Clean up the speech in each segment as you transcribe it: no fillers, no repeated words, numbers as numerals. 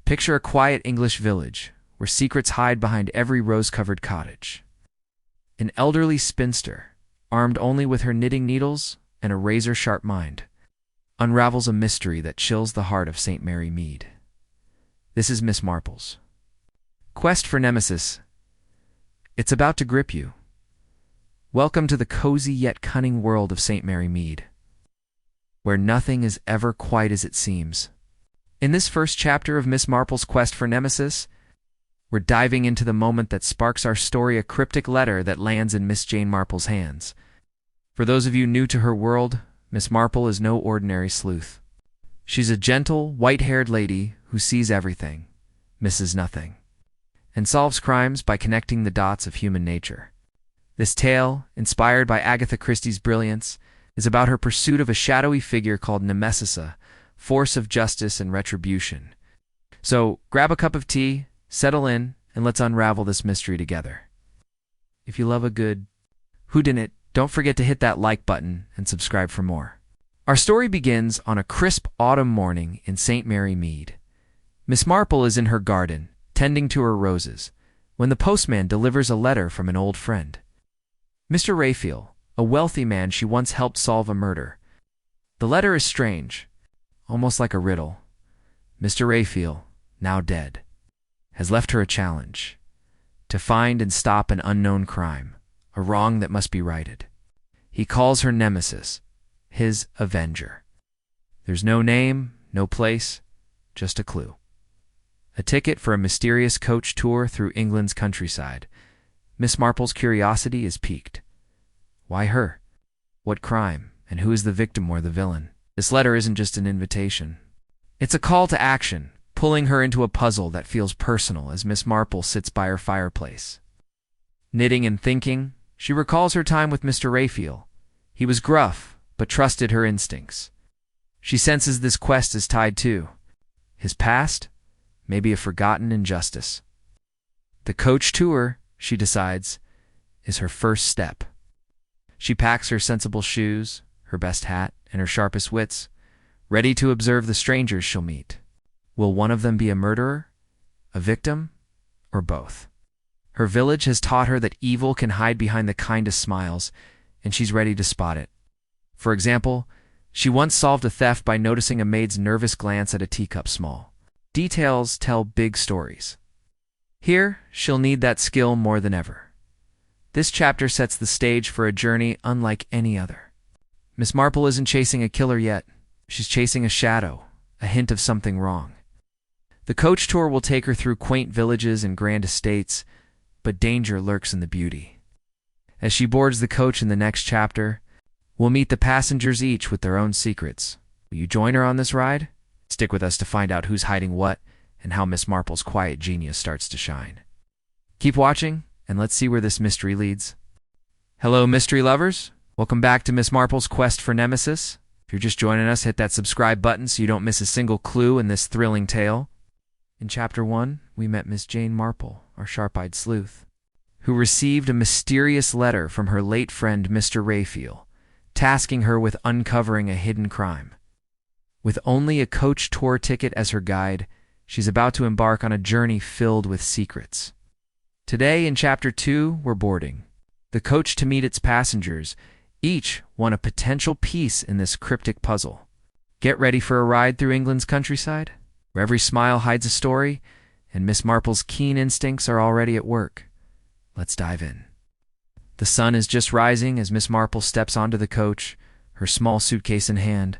Picture a quiet English village where secrets hide behind every rose-covered cottage. An elderly spinster, armed only with her knitting needles and a razor-sharp mind, unravels a mystery that chills the heart of St. Mary Mead. This is Miss Marple's quest for Nemesis. It's about to grip you. Welcome to the cozy yet cunning world of St. Mary Mead, where nothing is ever quite as it seems. In this first chapter of Miss Marple's quest for Nemesis, we're diving into the moment that sparks our story, a cryptic letter that lands in Miss Jane Marple's hands. For those of you new to her world, Miss Marple is no ordinary sleuth. She's a gentle, white-haired lady who sees everything, misses nothing, and solves crimes by connecting the dots of human nature. This tale, inspired by Agatha Christie's brilliance, is about her pursuit of a shadowy figure called Nemesis, a force of justice and retribution. So grab a cup of tea, settle in, and let's unravel this mystery together. If you love a good whodunit, don't forget to hit that like button and subscribe for more. Our story begins on a crisp autumn morning in St. Mary Mead. Miss Marple is in her garden, tending to her roses, when the postman delivers a letter from an old friend. Mr. Rafiel, a wealthy man she once helped solve a murder. The letter is strange, almost like a riddle. Mr. Rafiel, now dead, has left her a challenge: to find and stop an unknown crime, a wrong that must be righted. He calls her Nemesis, his avenger. There's no name, no place, just a clue. A ticket for a mysterious coach tour through England's countryside. Miss Marple's curiosity is piqued. Why her? What crime? And who is the victim or the villain? This letter isn't just an invitation. It's a call to action, pulling her into a puzzle that feels personal as Miss Marple sits by her fireplace. Knitting and thinking, she recalls her time with Mr. Rafiel. He was gruff, but trusted her instincts. She senses this quest is tied to his past, maybe a forgotten injustice. The coach tour, she decides, is her first step. She packs her sensible shoes, her best hat, and her sharpest wits, ready to observe the strangers she'll meet. Will one of them be a murderer, a victim, or both? Her village has taught her that evil can hide behind the kindest smiles, and she's ready to spot it. For example, she once solved a theft by noticing a maid's nervous glance at a teacup small. Details tell big stories. Here, she'll need that skill more than ever. This chapter sets the stage for a journey unlike any other. Miss Marple isn't chasing a killer yet. She's chasing a shadow, a hint of something wrong. The coach tour will take her through quaint villages and grand estates, but danger lurks in the beauty. As she boards the coach in the next chapter, we'll meet the passengers, each with their own secrets. Will you join her on this ride? Stick with us to find out who's hiding what and how Miss Marple's quiet genius starts to shine. Keep watching, and let's see where this mystery leads. Hello, mystery lovers. Welcome back to Miss Marple's quest for Nemesis. If you're just joining us, hit that subscribe button so you don't miss a single clue in this thrilling tale. In Chapter 1, we met Miss Jane Marple, our sharp-eyed sleuth, who received a mysterious letter from her late friend Mr. Rafiel, tasking her with uncovering a hidden crime. With only a coach tour ticket as her guide, she's about to embark on a journey filled with secrets. Today, in Chapter 2, we're boarding the coach to meet its passengers, each one a potential piece in this cryptic puzzle. Get ready for a ride through England's countryside, where every smile hides a story, and Miss Marple's keen instincts are already at work. Let's dive in. The sun is just rising as Miss Marple steps onto the coach, her small suitcase in hand,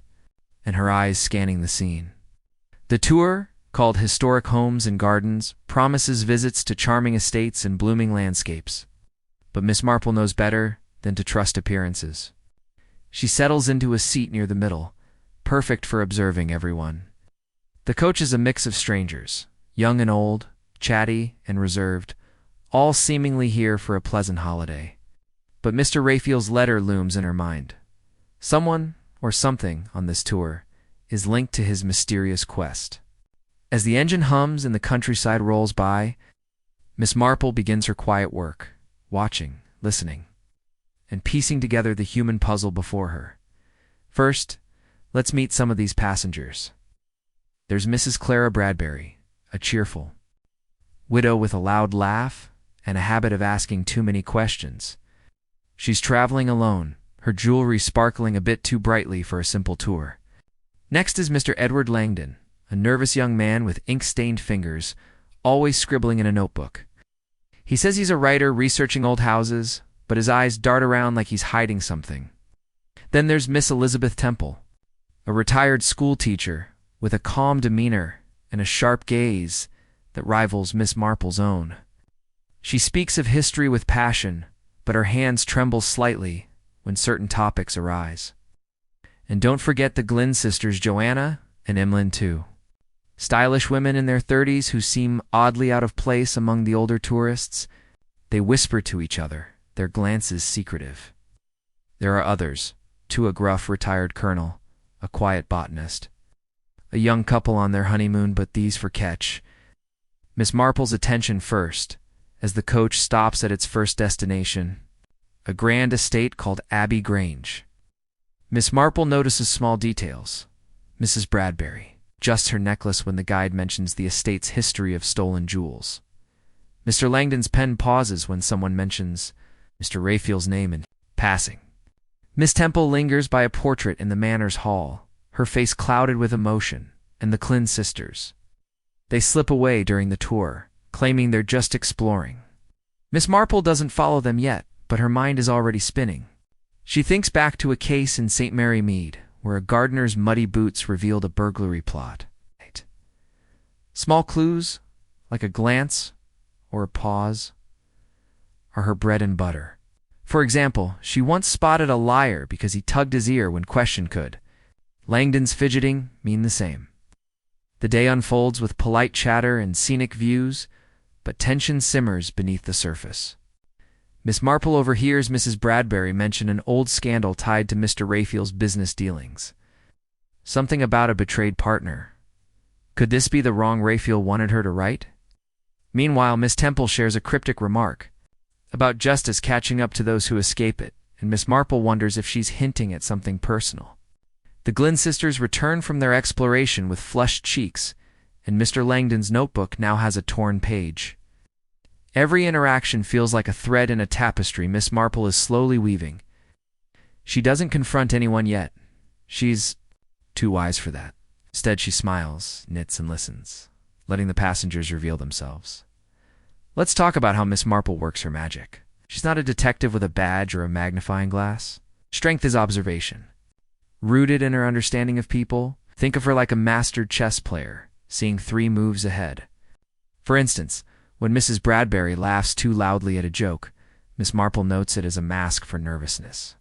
and her eyes scanning the scene. The tour, called Historic Homes and Gardens, promises visits to charming estates and blooming landscapes. But Miss Marple knows better than to trust appearances. She settles into a seat near the middle, perfect for observing everyone. The coach is a mix of strangers, young and old, chatty and reserved, all seemingly here for a pleasant holiday. But Mr. Rafiel's letter looms in her mind. Someone, or something, on this tour is linked to his mysterious quest. As the engine hums and the countryside rolls by, Miss Marple begins her quiet work, watching, listening, and piecing together the human puzzle before her. First, let's meet some of these passengers. There's Mrs. Clara Bradbury, a a cheerful widow with a loud laugh and a habit of asking too many questions. She's traveling alone, her jewelry sparkling a bit too brightly for a simple tour. Next is Mr. Edward Langdon, a nervous young man with ink-stained fingers, always scribbling in a notebook. He says he's a writer researching old houses, but his eyes dart around like he's hiding something. Then there's Miss Elizabeth Temple, a retired school teacher with a calm demeanor and a sharp gaze that rivals Miss Marple's own. She speaks of history with passion, but her hands tremble slightly when certain topics arise. And don't forget the Glynn sisters, Joanna and Emlyn too. Stylish women in their 30s who seem oddly out of place among the older tourists. They whisper to each other, their glances secretive. There are others, too, a gruff retired colonel, a quiet botanist. A young couple on their honeymoon, but these for catch. Miss Marple's attention first, as the coach stops at its first destination, a grand estate called Abbey Grange. Miss Marple notices small details. Mrs. Bradbury adjusts her necklace when the guide mentions the estate's history of stolen jewels. Mr. Langdon's pen pauses when someone mentions Mr. Rafiel's name in passing. Miss Temple lingers by a portrait in the Manor's hall, her face clouded with emotion, and the Glynn sisters. They slip away during the tour, claiming they're just exploring. Miss Marple doesn't follow them yet, but her mind is already spinning. She thinks back to a case in St. Mary Mead, where a gardener's muddy boots revealed a burglary plot. Small clues, like a glance or a pause, are her bread and butter. For example, she once spotted a liar because he tugged his ear when questioned could. Langdon's fidgeting mean the same. The day unfolds with polite chatter and scenic views, but tension simmers beneath the surface. Miss Marple overhears Mrs. Bradbury mention an old scandal tied to Mr. Rafiel's business dealings. Something about a betrayed partner. Could this be the wrong Rafiel wanted her to right? Meanwhile, Miss Temple shares a cryptic remark about justice catching up to those who escape it, and Miss Marple wonders if she's hinting at something personal. The Glynn sisters return from their exploration with flushed cheeks, and Mr. Langdon's notebook now has a torn page. Every interaction feels like a thread in a tapestry Miss Marple is slowly weaving. She doesn't confront anyone yet. She's too wise for that. Instead, she smiles, knits, and listens, letting the passengers reveal themselves. Let's talk about how Miss Marple works her magic. She's not a detective with a badge or a magnifying glass. Strength is observation. Rooted in her understanding of people, think of her like a mastered chess player, seeing 3 moves ahead. For instance, when Mrs. Bradbury laughs too loudly at a joke, Miss Marple notes it as a mask for nervousness.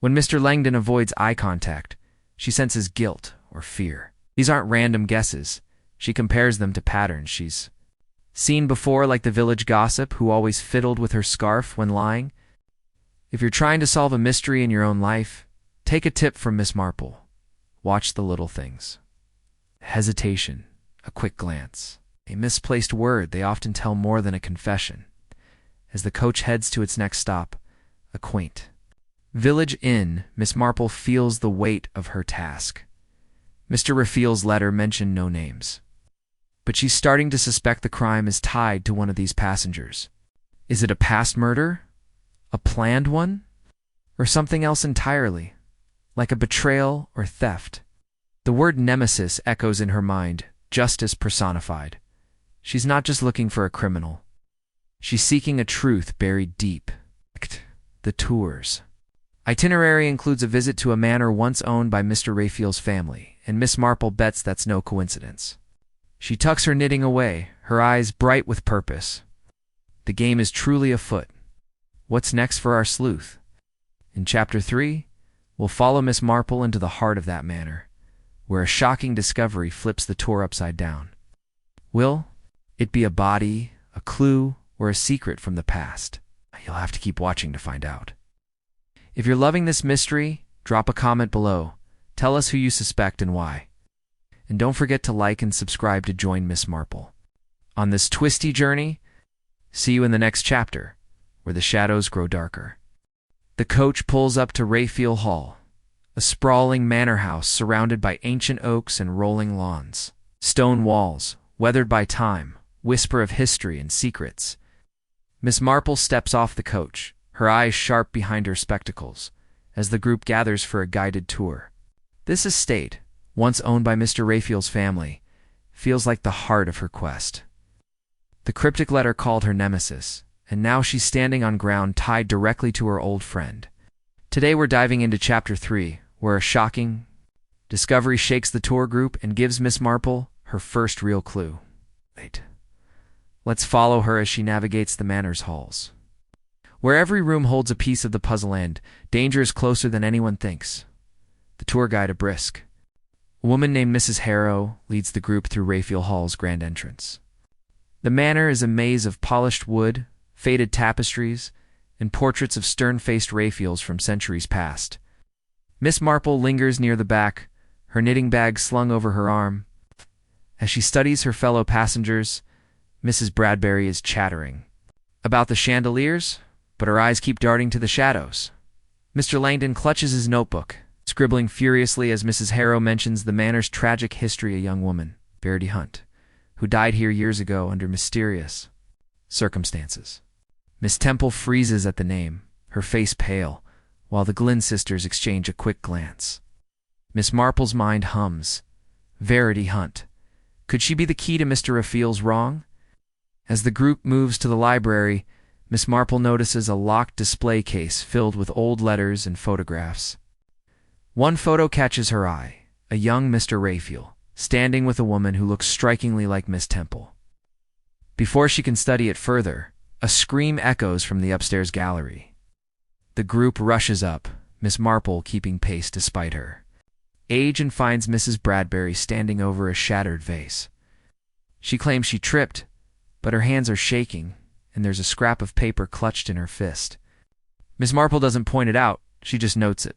When Mr. Langdon avoids eye contact, she senses guilt or fear. These aren't random guesses. She compares them to patterns she's seen before, like the village gossip who always fiddled with her scarf when lying. If you're trying to solve a mystery in your own life, take a tip from Miss Marple. Watch the little things. Hesitation, a quick glance, a misplaced word they often tell more than a confession. As the coach heads to its next stop, a quaint village inn, Miss Marple feels the weight of her task. Mr. Rafiel's letter mentioned no names, but she's starting to suspect the crime is tied to one of these passengers. Is it a past murder? A planned one? Or something else entirely, like a betrayal or theft? The word Nemesis echoes in her mind, justice personified. She's not just looking for a criminal. She's seeking a truth buried deep. The tours. Itinerary includes a visit to a manor once owned by Mr. Rafiel's family, and Miss Marple bets that's no coincidence. She tucks her knitting away, her eyes bright with purpose. The game is truly afoot. What's next for our sleuth? In Chapter 3, we'll follow Miss Marple into the heart of that manor, where a shocking discovery flips the tour upside down. Will it be a body, a clue, or a secret from the past? You'll have to keep watching to find out. If you're loving this mystery, drop a comment below. Tell us who you suspect and why. And don't forget to like and subscribe to join Miss Marple on this twisty journey. See you in the next chapter, where the shadows grow darker. The coach pulls up to Rafiel Hall, a sprawling manor house surrounded by ancient oaks and rolling lawns. Stone walls, weathered by time, whisper of history and secrets. Miss Marple steps off the coach, her eyes sharp behind her spectacles, as the group gathers for a guided tour. This estate, once owned by Mr. Rafiel's family, feels like the heart of her quest. The cryptic letter called her Nemesis, and now she's standing on ground tied directly to her old friend. Today we're diving into Chapter 3, where a shocking discovery shakes the tour group and gives Miss Marple her first real clue. Let's follow her as she navigates the manor's halls. Where every room holds a piece of the puzzle and danger is closer than anyone thinks. The tour guide a brisk. A woman named Mrs. Harrow leads the group through Rafiel Hall's grand entrance. The manor is a maze of polished wood, faded tapestries, and portraits of stern-faced Rafiels from centuries past. Miss Marple lingers near the back, her knitting bag slung over her arm. As she studies her fellow passengers, Mrs. Bradbury is chattering about the chandeliers, but her eyes keep darting to the shadows. Mr. Langdon clutches his notebook, scribbling furiously as Mrs. Harrow mentions the manor's tragic history. A young woman, Verity Hunt, who died here years ago under mysterious circumstances. Miss Temple freezes at the name, her face pale, while the Glynn sisters exchange a quick glance. Miss Marple's mind hums. Verity Hunt. Could she be the key to Mr. Rafiel's wrong? As the group moves to the library, Miss Marple notices a locked display case filled with old letters and photographs. One photo catches her eye, a young Mr. Rafiel, standing with a woman who looks strikingly like Miss Temple. Before she can study it further, a scream echoes from the upstairs gallery. The group rushes up, Miss Marple keeping pace despite her age, and finds Mrs. Bradbury standing over a shattered vase. She claims she tripped, but her hands are shaking, and there's a scrap of paper clutched in her fist. Miss Marple doesn't point it out, she just notes it,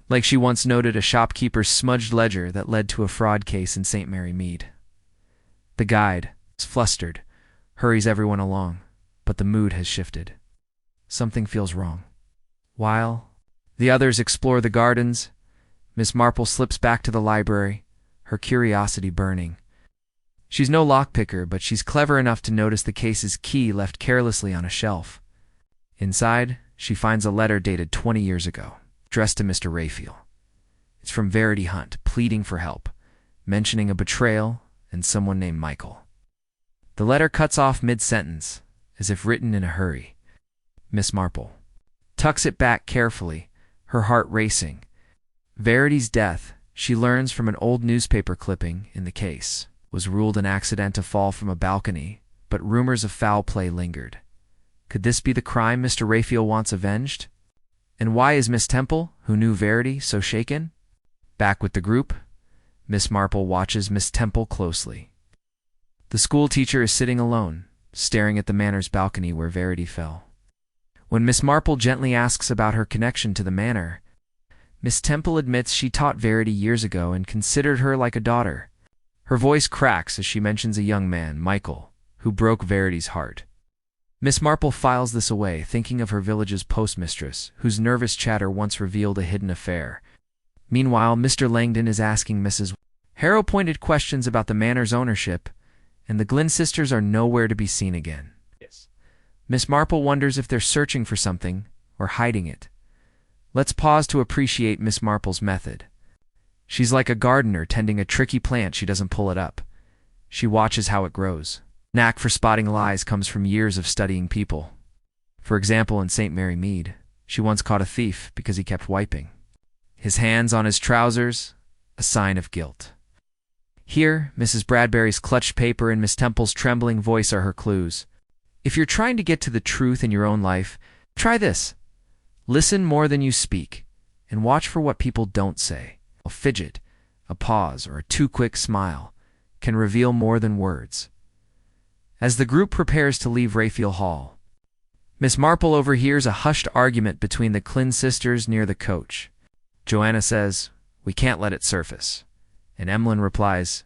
like she once noted a shopkeeper's smudged ledger that led to a fraud case in St. Mary Mead. The guide, flustered, hurries everyone along, but the mood has shifted. Something feels wrong. While the others explore the gardens, Miss Marple slips back to the library, her curiosity burning. She's no lockpicker, but she's clever enough to notice the case's key left carelessly on a shelf. Inside, she finds a letter dated 20 years ago, addressed to Mr. Rafiel. It's from Verity Hunt, pleading for help, mentioning a betrayal and someone named Michael. The letter cuts off mid-sentence, as if written in a hurry. Miss Marple tucks it back carefully, her heart racing. Verity's death, she learns from an old newspaper clipping in the case, was ruled an accidental fall from a balcony, but rumors of foul play lingered. Could this be the crime Mr. Rafiel wants avenged? And why is Miss Temple, who knew Verity, so shaken? Back with the group, Miss Marple watches Miss Temple closely. The school teacher is sitting alone, staring at the manor's balcony where Verity fell. When Miss Marple gently asks about her connection to the manor, Miss Temple admits she taught Verity years ago and considered her like a daughter. Her voice cracks as she mentions a young man, Michael, who broke Verity's heart. Miss Marple files this away, thinking of her village's postmistress, whose nervous chatter once revealed a hidden affair. Meanwhile, Mr. Langdon is asking Mrs. Harrow pointed questions about the manor's ownership, and the Glynn sisters are nowhere to be seen again. Miss Marple wonders if they're searching for something or hiding it. Let's pause to appreciate Miss Marple's method. She's like a gardener tending a tricky plant. She doesn't pull it up. She watches how it grows. Knack for spotting lies comes from years of studying people. For example, in St. Mary Mead, she once caught a thief because he kept wiping his hands on his trousers, a sign of guilt. Here, Mrs. Bradbury's clutched paper and Miss Temple's trembling voice are her clues. If you're trying to get to the truth in your own life, try this. Listen more than you speak, and watch for what people don't say. A fidget, a pause, or a too quick smile can reveal more than words. As the group prepares to leave Rafiel Hall, Miss Marple overhears a hushed argument between the Glynn sisters near the coach. Joanna says, "We can't let it surface," and Emmeline replies,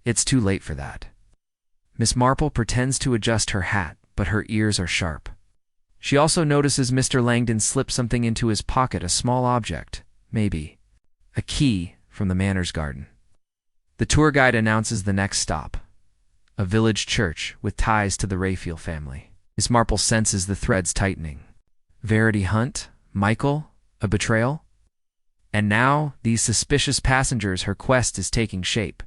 "It's too late for that." Miss Marple pretends to adjust her hat, but her ears are sharp. She also notices Mr. Langdon slip something into his pocket, a small object, maybe a key from the manor's garden. The tour guide announces the next stop, a village church with ties to the Rafiel family. Miss Marple senses the threads tightening. Verity hunt? Michael? A betrayal? And now, these suspicious passengers, her quest is taking shape.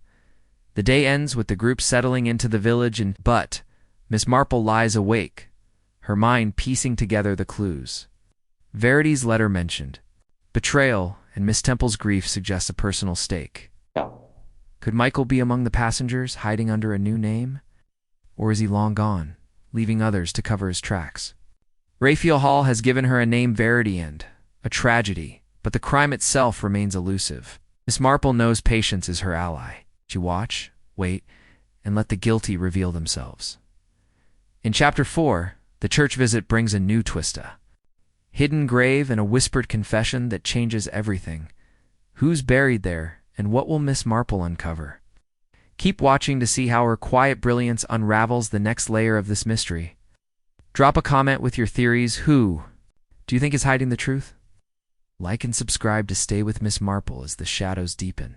The day ends with the group settling into the village but Miss Marple lies awake, her mind piecing together the clues. Verity's letter mentioned betrayal, and Miss Temple's grief suggests a personal stake. Could Michael be among the passengers, hiding under a new name? Or is he long gone, leaving others to cover his tracks? Rafiel Hall has given her a name, Verity, and a tragedy, but the crime itself remains elusive. Miss Marple knows patience is her ally. She watch, wait, and let the guilty reveal themselves. In Chapter 4, the church visit brings a new twist. A hidden grave and a whispered confession that changes everything. Who's buried there, and what will Miss Marple uncover? Keep watching to see how her quiet brilliance unravels the next layer of this mystery. Drop a comment with your theories. Who do you think is hiding the truth? Like and subscribe to stay with Miss Marple as the shadows deepen.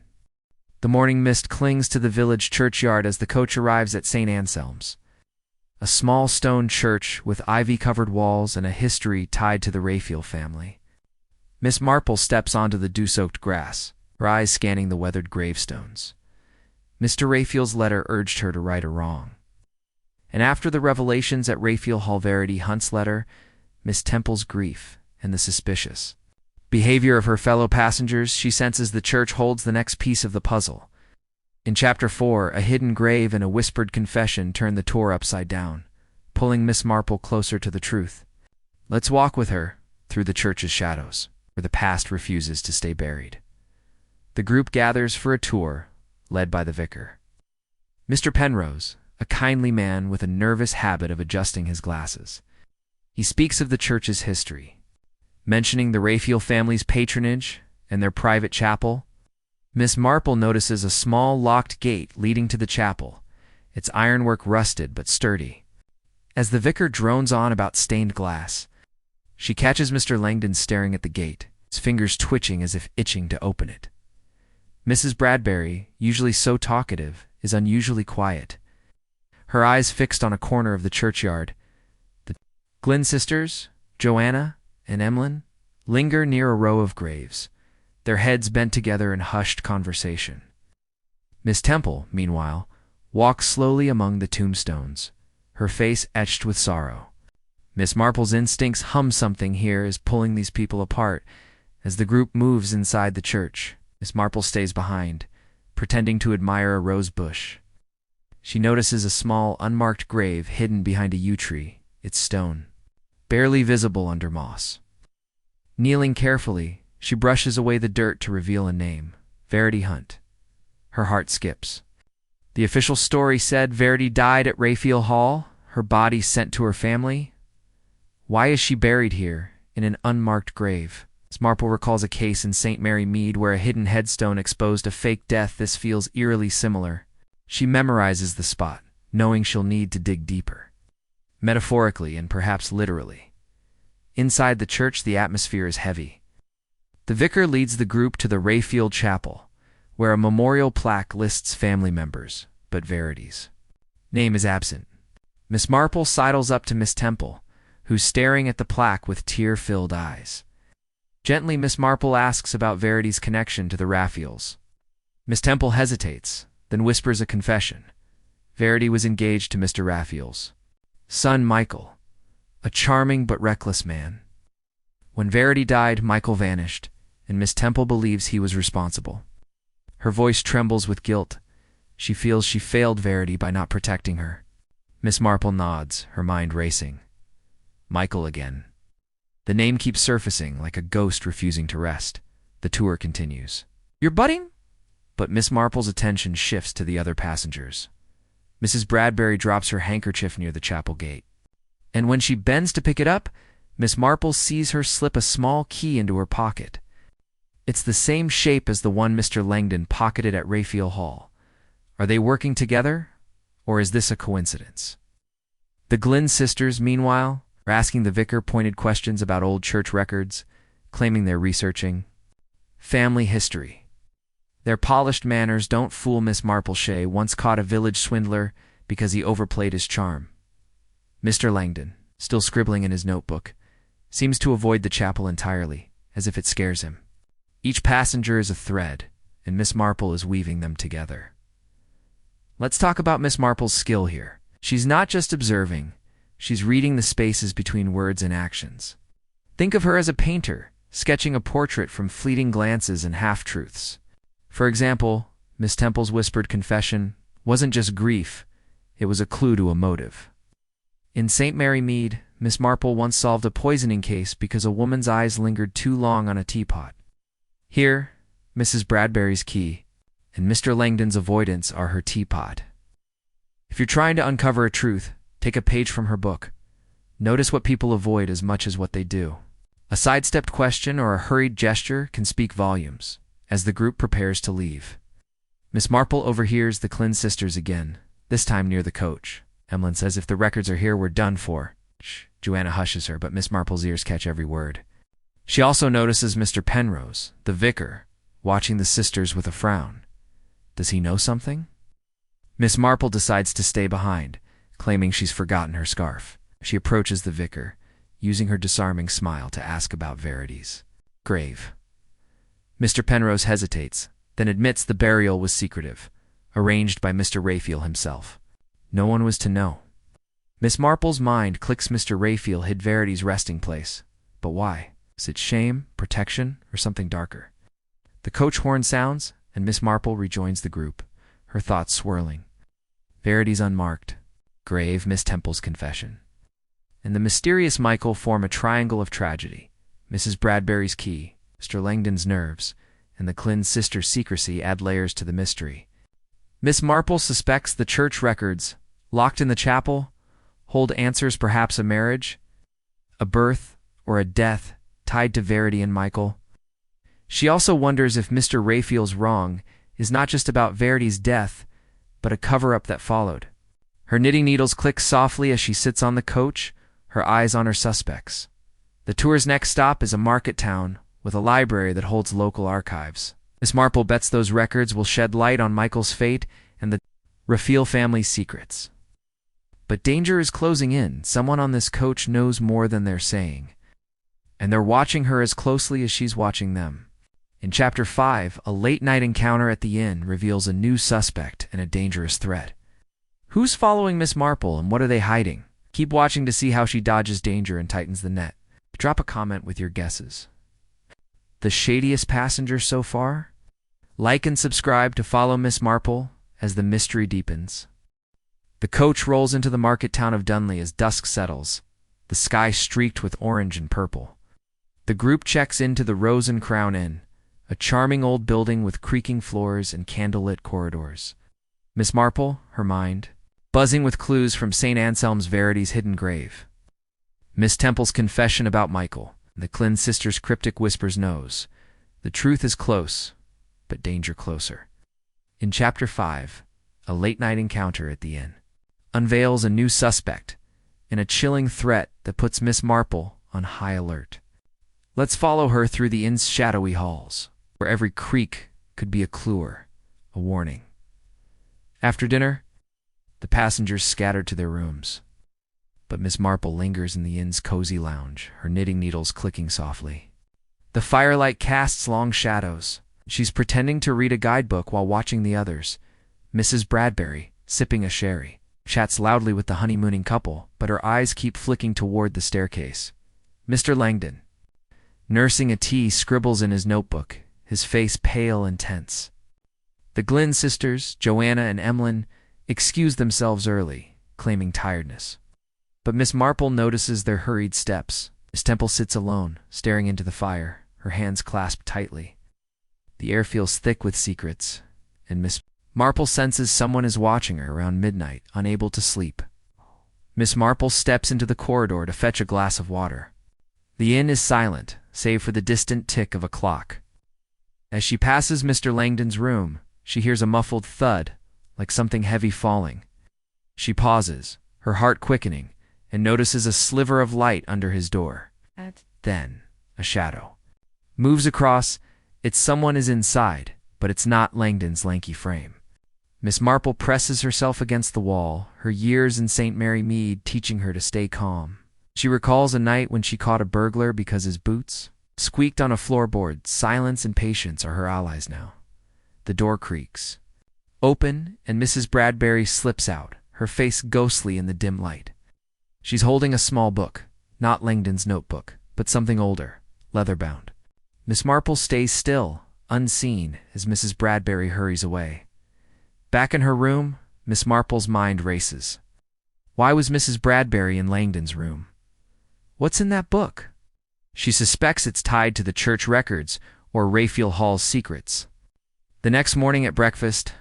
The morning mist clings to the village churchyard as the coach arrives at St. Anselm's, a small stone church with ivy-covered walls and a history tied to the Rafiel family. Miss Marple steps onto the dew-soaked grass, her eyes scanning the weathered gravestones. Mr. Rafiel's letter urged her to right a wrong. And after the revelations at Rafiel Hall, Verity Hunt's letter, Miss Temple's grief, and the suspicious behavior of her fellow passengers, she senses the church holds the next piece of the puzzle. In Chapter 4, a hidden grave and a whispered confession turn the tour upside down, pulling Miss Marple closer to the truth. Let's walk with her through the church's shadows, where the past refuses to stay buried. The group gathers for a tour, led by the vicar. Mr. Penrose, a kindly man with a nervous habit of adjusting his glasses. He speaks of the church's history, mentioning the Rafiel family's patronage and their private chapel. Miss Marple notices a small locked gate leading to the chapel, its ironwork rusted but sturdy. As the vicar drones on about stained glass, she catches Mr. Langdon staring at the gate, his fingers twitching as if itching to open it. Mrs. Bradbury, usually so talkative, is unusually quiet, her eyes fixed on a corner of the churchyard. The Glynn sisters, Joanna and Emlyn, linger near a row of graves, their heads bent together in hushed conversation. Miss Temple, meanwhile, walks slowly among the tombstones, her face etched with sorrow. Miss Marple's instincts hum something here is pulling these people apart. As the group moves inside the church, Miss Marple stays behind, pretending to admire a rose bush. She notices a small, unmarked grave hidden behind a yew tree, its stone barely visible under moss. Kneeling carefully, she brushes away the dirt to reveal a name, Verity Hunt. Her heart skips. The official story said Verity died at Rafiel Hall, her body sent to her family. Why is she buried here, in an unmarked grave? Miss Marple recalls a case in St. Mary Mead where a hidden headstone exposed a fake death. This feels eerily similar. She memorizes the spot, knowing she'll need to dig deeper, metaphorically and perhaps literally. Inside the church, the atmosphere is heavy. The vicar leads the group to the Rafiel Chapel, where a memorial plaque lists family members, but Verity's name is absent. Miss Marple sidles up to Miss Temple, who's staring at the plaque with tear-filled eyes. Gently, Miss Marple asks about Verity's connection to the Rafiels. Miss Temple hesitates, then whispers a confession. Verity was engaged to Mr. Rafiel's son, Michael, a charming but reckless man. When Verity died, Michael vanished, and Miss Temple believes he was responsible. Her voice trembles with guilt. She feels she failed Verity by not protecting her. Miss Marple nods, her mind racing. Michael again. The name keeps surfacing like a ghost refusing to rest. The tour continues. You're budding? But Miss Marple's attention shifts to the other passengers. Mrs. Bradbury drops her handkerchief near the chapel gate. And when she bends to pick it up, Miss Marple sees her slip a small key into her pocket. It's the same shape as the one Mr. Langdon pocketed at Rafiel Hall. Are they working together, or is this a coincidence? The Glynn sisters, meanwhile, are asking the vicar pointed questions about old church records, claiming they're researching family history. Their polished manners don't fool Miss Marple. She once caught a village swindler, because he overplayed his charm. Mr. Langdon, still scribbling in his notebook, seems to avoid the chapel entirely, as if it scares him. Each passenger is a thread, and Miss Marple is weaving them together. Let's talk about Miss Marple's skill here. She's not just observing, she's reading the spaces between words and actions. Think of her as a painter, sketching a portrait from fleeting glances and half-truths. For example, Miss Temple's whispered confession wasn't just grief, it was a clue to a motive. In St. Mary Mead, Miss Marple once solved a poisoning case because a woman's eyes lingered too long on a teapot. Here, Mrs. Bradbury's key and Mr. Langdon's avoidance are her teapot. If you're trying to uncover a truth, take a page from her book. Notice what people avoid as much as what they do. A sidestepped question or a hurried gesture can speak volumes as the group prepares to leave. Miss Marple overhears the Klin sisters again, this time near the coach. Emlyn says, "If the records are here, we're done for." Shh. Joanna hushes her, but Miss Marple's ears catch every word. She also notices Mr. Penrose, the vicar, watching the sisters with a frown. Does he know something? Miss Marple decides to stay behind, claiming she's forgotten her scarf. She approaches the vicar, using her disarming smile to ask about Verity's grave. Mr. Penrose hesitates, then admits the burial was secretive, arranged by Mr. Rafiel himself. No one was to know. Miss Marple's mind clicks. Mr. Rafiel hid Verity's resting place. But why? Is it shame, protection, or something darker? The coach horn sounds, and Miss Marple rejoins the group, her thoughts swirling. Verity's unmarked grave, Miss Temple's confession, and the mysterious Michael form a triangle of tragedy. Mrs. Bradbury's key, Mr. Langdon's nerves, and the Klin sisters' secrecy add layers to the mystery. Miss Marple suspects the church records, locked in the chapel, hold answers, perhaps a marriage, a birth, or a death tied to Verity and Michael. She also wonders if Mr. Rafiel's wrong is not just about Verity's death, but a cover-up that followed. Her knitting needles click softly as she sits on the coach, her eyes on her suspects. The tour's next stop is a market town with a library that holds local archives. Miss Marple bets those records will shed light on Michael's fate and the Rafiel family's secrets. But danger is closing in. Someone on this coach knows more than they're saying, and they're watching her as closely as she's watching them. In Chapter 5, a late-night encounter at the inn reveals a new suspect and a dangerous threat. Who's following Miss Marple and what are they hiding? Keep watching to see how she dodges danger and tightens the net. Drop a comment with your guesses. The shadiest passenger so far? Like and subscribe to follow Miss Marple as the mystery deepens. The coach rolls into the market town of Dunley as dusk settles, the sky streaked with orange and purple. The group checks into the Rose and Crown Inn, a charming old building with creaking floors and candlelit corridors. Miss Marple, her mind, buzzing with clues from St. Anselm's Verity's hidden grave. Miss Temple's confession about Michael, and the Klin sisters' cryptic whispers knows. The truth is close, but danger closer. In Chapter 5, a late-night encounter at the inn unveils a new suspect and a chilling threat that puts Miss Marple on high alert. Let's follow her through the inn's shadowy halls, where every creak could be a clue or a warning. After dinner, the passengers scattered to their rooms, but Miss Marple lingers in the inn's cozy lounge, her knitting needles clicking softly. The firelight casts long shadows. She's pretending to read a guidebook while watching the others. Mrs. Bradbury, sipping a sherry, chats loudly with the honeymooning couple, but her eyes keep flicking toward the staircase. Mr. Langdon, nursing a tea, scribbles in his notebook, his face pale and tense. The Glynn sisters, Joanna and Emlyn, excuse themselves early, claiming tiredness. But Miss Marple notices their hurried steps. Miss Temple sits alone, staring into the fire, her hands clasped tightly. The air feels thick with secrets, and Miss Marple senses someone is watching her around midnight, unable to sleep. Miss Marple steps into the corridor to fetch a glass of water. The inn is silent, save for the distant tick of a clock. As she passes Mr. Langdon's room, she hears a muffled thud, like something heavy falling. She pauses, her heart quickening, and notices a sliver of light under his door. Then, a shadow moves across. It's someone is inside, but it's not Langdon's lanky frame. Miss Marple presses herself against the wall, her years in St. Mary Mead teaching her to stay calm. She recalls a night when she caught a burglar because his boots squeaked on a floorboard. Silence and patience are her allies now. The door creaks open, and Mrs. Bradbury slips out, her face ghostly in the dim light. She's holding a small book, not Langdon's notebook, but something older, leather-bound. Miss Marple stays still, unseen, as Mrs. Bradbury hurries away. Back in her room, Miss Marple's mind races. Why was Mrs. Bradbury in Langdon's room? What's in that book? She suspects it's tied to the church records or Rafiel Hall's secrets. The next morning at breakfast,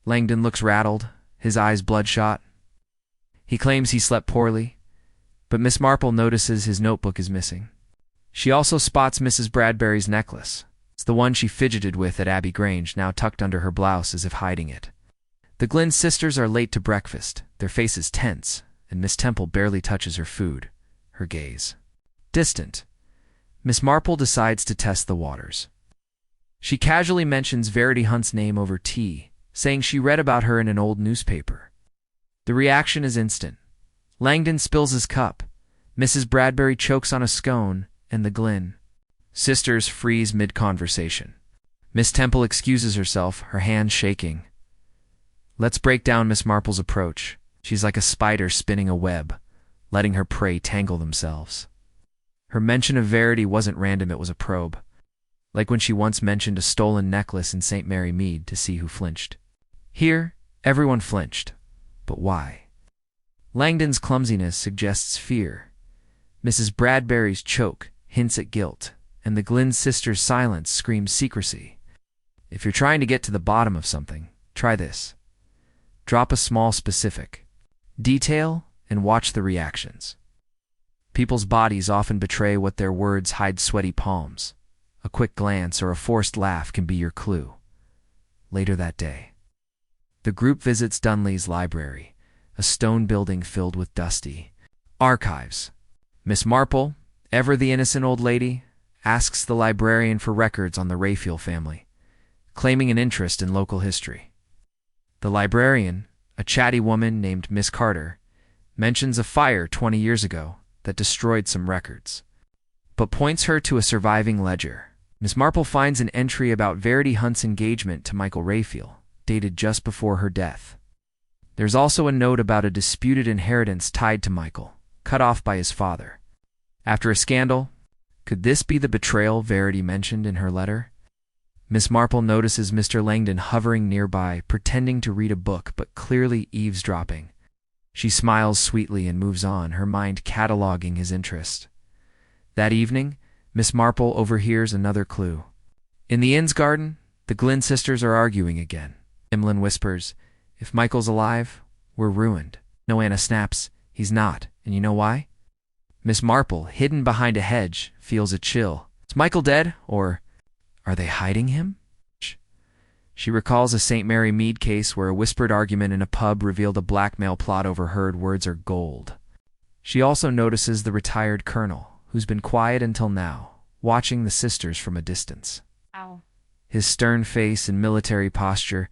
Langdon looks rattled, his eyes bloodshot. He claims he slept poorly, but Miss Marple notices his notebook is missing. She also spots Mrs. Bradbury's necklace. It's the one she fidgeted with at Abbey Grange, now tucked under her blouse as if hiding it. The Glynn sisters are late to breakfast, their faces tense, and Miss Temple barely touches her food, her gaze distant. Miss Marple decides to test the waters. She casually mentions Verity Hunt's name over tea, saying she read about her in an old newspaper. The reaction is instant. Langdon spills his cup, Mrs. Bradbury chokes on a scone, and the Glynn sisters freeze mid-conversation. Miss Temple excuses herself, her hands shaking. Let's break down Miss Marple's approach. She's like a spider spinning a web, letting her prey tangle themselves. Her mention of Verity wasn't random, it was a probe. Like when she once mentioned a stolen necklace in St. Mary Mead to see who flinched. Here, everyone flinched. But why? Langdon's clumsiness suggests fear. Mrs. Bradbury's choke hints at guilt, and the Glynn sisters' silence screams secrecy. If you're trying to get to the bottom of something, try this. Drop a small specific detail and watch the reactions. People's bodies often betray what their words hide. Sweaty palms. A quick glance or a forced laugh can be your clue. Later that day, the group visits Dunley's library, a stone building filled with dusty archives. Miss Marple, ever the innocent old lady, asks the librarian for records on the Rafiel family, claiming an interest in local history. The librarian, a chatty woman named Miss Carter, mentions a fire 20 years ago that destroyed some records, but points her to a surviving ledger. Miss Marple finds an entry about Verity Hunt's engagement to Michael Rafiel, dated just before her death. There's also a note about a disputed inheritance tied to Michael, cut off by his father. After a scandal, could this be the betrayal Verity mentioned in her letter? Miss Marple notices Mr. Langdon hovering nearby, pretending to read a book but clearly eavesdropping. She smiles sweetly and moves on, her mind cataloging his interest. That evening, Miss Marple overhears another clue. In the inn's garden, the Glynn sisters are arguing again. Emlyn whispers, "If Michael's alive, we're ruined." No, Anna snaps, "He's not, and you know why?" Miss Marple, hidden behind a hedge, feels a chill. Is Michael dead, or are they hiding him? She recalls a St. Mary Mead case where a whispered argument in a pub revealed a blackmail plot overheard. Words are gold. She also notices the retired colonel, who's been quiet until now, watching the sisters from a distance. Ow. His stern face and military posture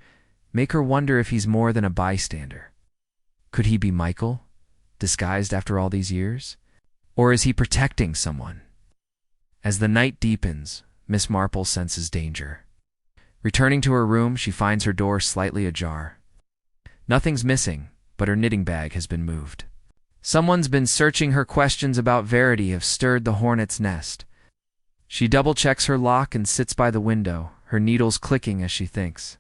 make her wonder if he's more than a bystander. Could he be Michael, disguised after all these years? Or is he protecting someone? As the night deepens, Miss Marple senses danger. Returning to her room, she finds her door slightly ajar. Nothing's missing, but her knitting bag has been moved. Someone's been searching her. Questions about Verity have stirred the hornet's nest. She double-checks her lock and sits by the window, her needles clicking as she thinks.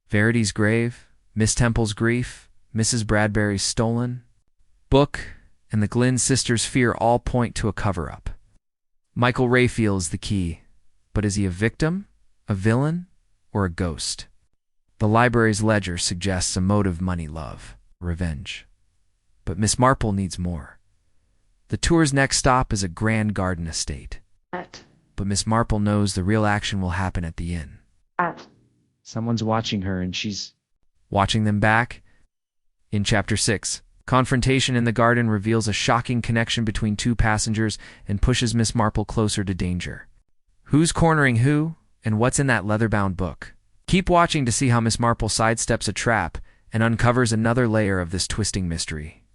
Verity's grave, Miss Temple's grief, Mrs. Bradbury's stolen book, and the Glynn sisters' fear all point to a cover-up. Michael Rafiel is the key, but is he a victim, a villain, or a ghost? The library's ledger suggests a motive: money, love, revenge. But Miss Marple needs more. The tour's next stop is a grand garden estate. But Miss Marple knows the real action will happen at the inn. Someone's watching her, and she's watching them back. In Chapter 6, confrontation in the garden reveals a shocking connection between two passengers and pushes Miss Marple closer to danger. Who's cornering who, and what's in that leather-bound book? Keep watching to see how Miss Marple sidesteps a trap and uncovers another layer of this twisting mystery.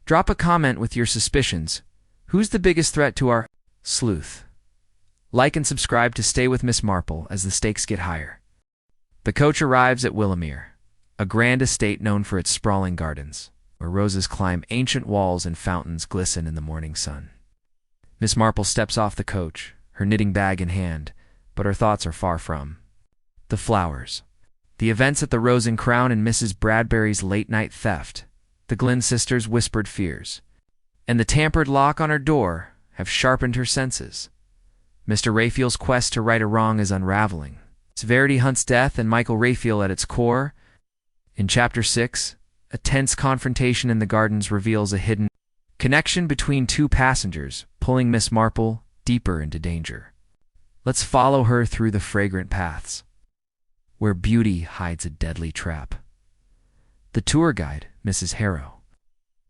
Drop a comment with your suspicions. Who's the biggest threat to our sleuth? Like and subscribe to stay with Miss Marple as the stakes get higher. The coach arrives at Willowmere, a grand estate known for its sprawling gardens, where roses climb ancient walls and fountains glisten in the morning sun. Miss Marple steps off the coach, her knitting bag in hand, but her thoughts are far from the flowers. The events at the Rose and Crown and Mrs. Bradbury's late-night theft, the Glynn sisters' whispered fears, and the tampered lock on her door have sharpened her senses. Mr. Rafiel's quest to right a wrong is unraveling. It's Verity hunts death and Michael Rafiel at its core. In Chapter 6, a tense confrontation in the gardens reveals a hidden connection between two passengers, pulling Miss Marple deeper into danger. Let's follow her through the fragrant paths, where beauty hides a deadly trap. The tour guide, Mrs. Harrow,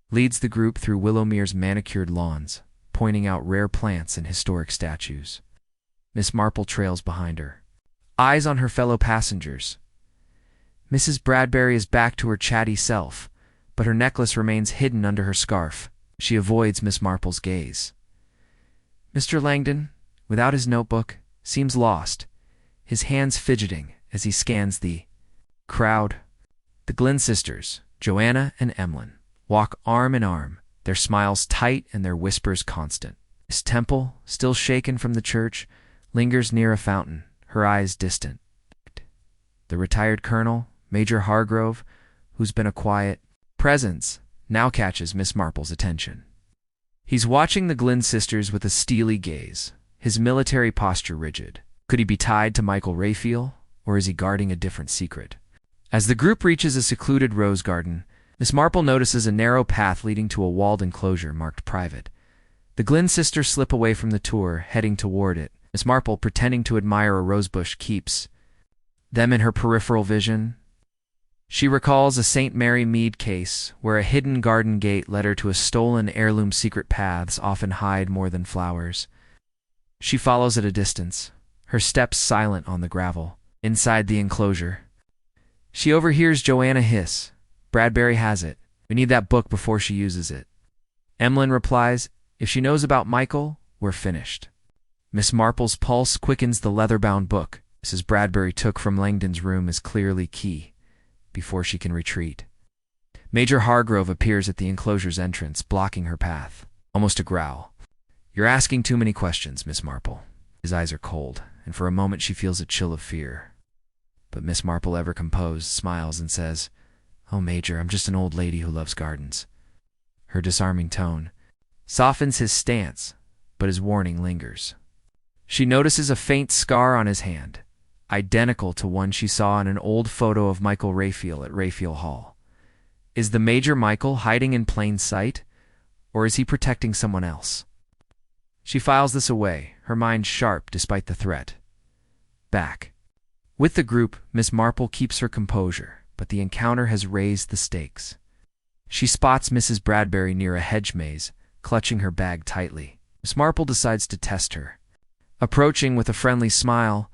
leads the group through Willowmere's manicured lawns, pointing out rare plants and historic statues. Miss Marple trails behind her, eyes on her fellow passengers. Mrs. Bradbury is back to her chatty self, but her necklace remains hidden under her scarf. She avoids Miss Marple's gaze. Mr. Langdon, without his notebook, seems lost, his hands fidgeting as he scans the crowd. The Glynn sisters, Joanna and Emlyn, walk arm in arm, their smiles tight and their whispers constant. Miss Temple, still shaken from the church, lingers near a fountain, her eyes distant. The retired colonel, Major Hargrove, who's been a quiet presence, now catches Miss Marple's attention. He's watching the Glynn sisters with a steely gaze, his military posture rigid. Could he be tied to Michael Rafiel, or is he guarding a different secret? As the group reaches a secluded rose garden, Miss Marple notices a narrow path leading to a walled enclosure marked private. The Glynn sisters slip away from the tour, heading toward it. Miss Marple, pretending to admire a rosebush, keeps them in her peripheral vision. She recalls a St. Mary Mead case where a hidden garden gate led her to a stolen heirloom. Secret paths often hide more than flowers. She follows at a distance, her steps silent on the gravel. Inside the enclosure, she overhears Joanna hiss, "Bradbury has it. We need that book before she uses it." Emlyn replies, "If she knows about Michael, we're finished." Miss Marple's pulse quickens. The leather-bound book Mrs. Bradbury took from Langdon's room is clearly key before she can retreat. Major Hargrove appears at the enclosure's entrance, blocking her path. Almost a growl. "You're asking too many questions, Miss Marple." His eyes are cold, and for a moment she feels a chill of fear. But Miss Marple, ever composed, smiles and says, "Oh, Major, I'm just an old lady who loves gardens." Her disarming tone softens his stance, but his warning lingers. She notices a faint scar on his hand, identical to one she saw in an old photo of Michael Rafiel at Rafiel Hall. Is the Major Michael hiding in plain sight, or is he protecting someone else? She files this away, her mind sharp despite the threat. Back with the group, Miss Marple keeps her composure, but the encounter has raised the stakes. She spots Mrs. Bradbury near a hedge maze, clutching her bag tightly. Miss Marple decides to test her. Approaching with a friendly smile,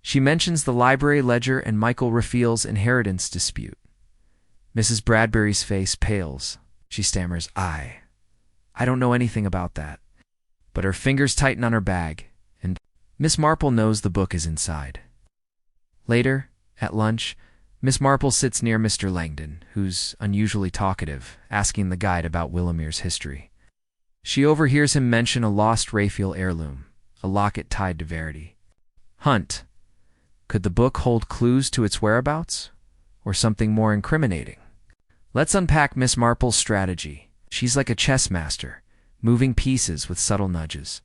she mentions the library ledger and Michael Rafiel's inheritance dispute. Mrs. Bradbury's face pales. She stammers, I don't know anything about that." But her fingers tighten on her bag, and Miss Marple knows the book is inside. Later, at lunch, Miss Marple sits near Mr. Langdon, who's unusually talkative, asking the guide about Willowmere's history. She overhears him mention a lost Rafiel heirloom, a locket tied to Verity. Hunt. Could the book hold clues to its whereabouts? Or something more incriminating? Let's unpack Miss Marple's strategy. She's like a chess master, moving pieces with subtle nudges.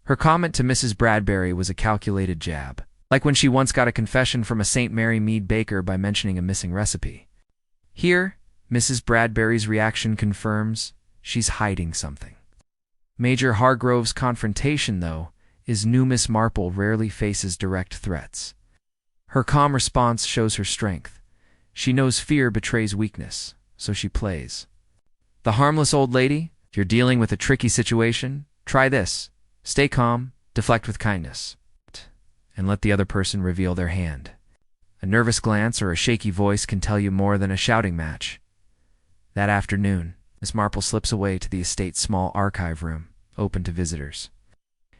Her comment to Mrs. Bradbury was a calculated jab, like when she once got a confession from a St. Mary Mead baker by mentioning a missing recipe. Here, Mrs. Bradbury's reaction confirms she's hiding something. Major Hargrove's confrontation, though, is new. Miss Marple rarely faces direct threats. Her calm response shows her strength. She knows fear betrays weakness, so she plays the harmless old lady. If you're dealing with a tricky situation, try this. Stay calm, deflect with kindness, and let the other person reveal their hand. A nervous glance or a shaky voice can tell you more than a shouting match. That afternoon, Miss Marple slips away to the estate's small archive room, open to visitors.